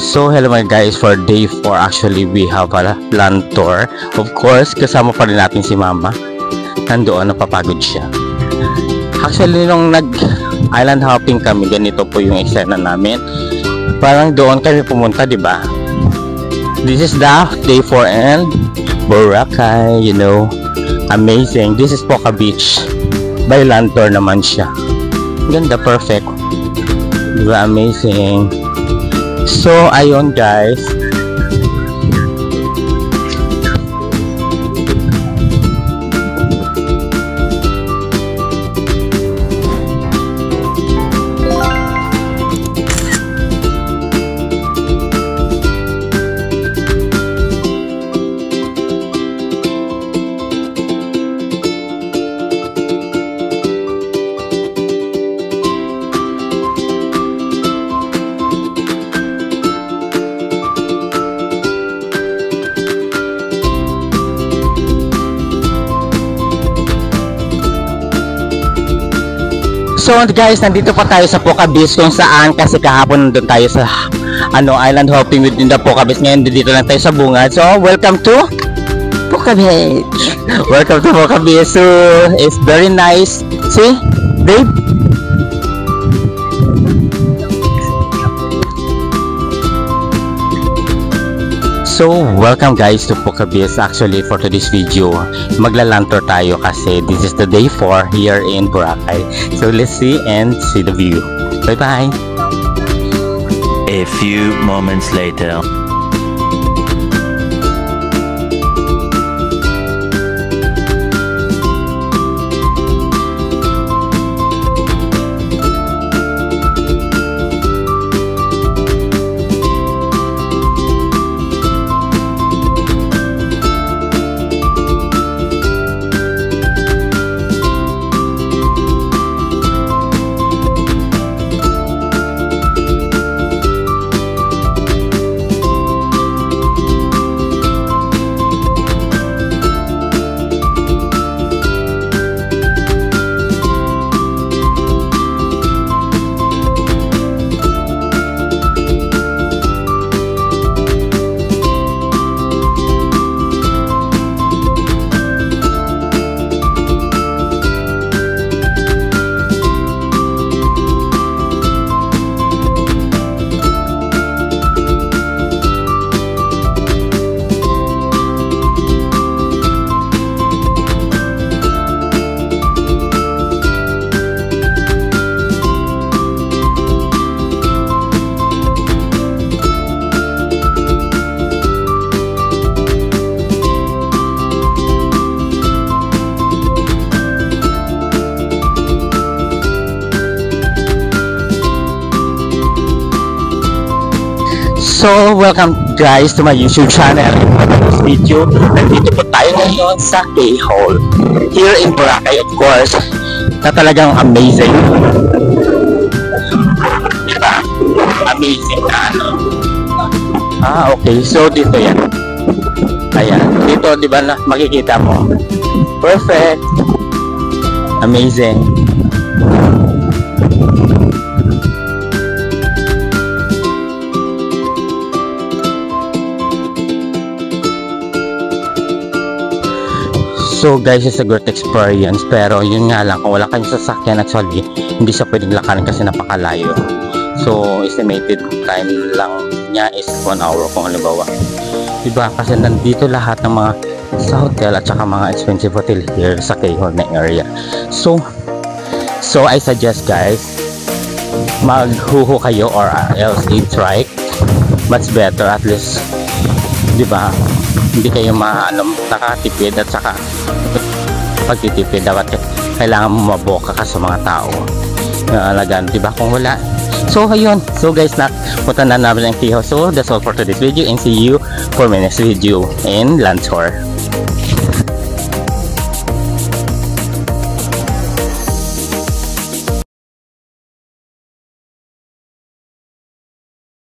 So hello mga guys, for day 4 actually we have a land tour. Of course, kasama pa rin natin si mama. Nandoon, napapagod siya. Actually nung nag island hopping kami, ganito po yung eksena namin. Parang doon kami pumunta, di ba? This is the day 4 and Boracay, you know. Amazing. This is Poca Beach. By land tour naman siya. Ganda, perfect. Diba, amazing. So, ayun guys. So guys, nandito pa tayo sa Poca Beach kung saan kasi kahapon nandun tayo sa island hopping within the Poca Beach. Ngayon dito lang tayo sa bungad. So welcome to Poca Beach. Welcome to Poca Beach. So it's very nice. See, babe? So, welcome guys to Poca Beach. Actually, for today's video, maglalantor tayo kasi this is the day 4 here in Boracay. So, let's see and see the view. Bye-bye! A few moments later. So, welcome guys to my YouTube channel. In this video, nandito po tayo ngayon sa K-Hole here in Boracay, of course, na talagang amazing. Diba? Amazing na ano. Okay. So, dito yan. Ayan. Dito, diba na makikita mo. Perfect. Amazing. So guys, it's a great experience, pero yun nga lang, kung wala kayong sasakyan actually, hindi siya pwedeng lakarin kasi napakalayo. So estimated time lang niya is 1 hour kung halimbawa. Diba? Kasi nandito lahat ng mga sa hotel at saka mga expensive hotel here sa K-Hole na area. So I suggest guys, maghuho kayo or else e-trike. Much better, at least, diba? Hindi kayo nakatipid at saka pagtitipid dapat kailangan mo maboka ka sa mga tao na alagaan, diba? Kung wala, so ayun. So guys, punta na namin ang K-Hole. So that's all for today's video and see you for my next video in land tour.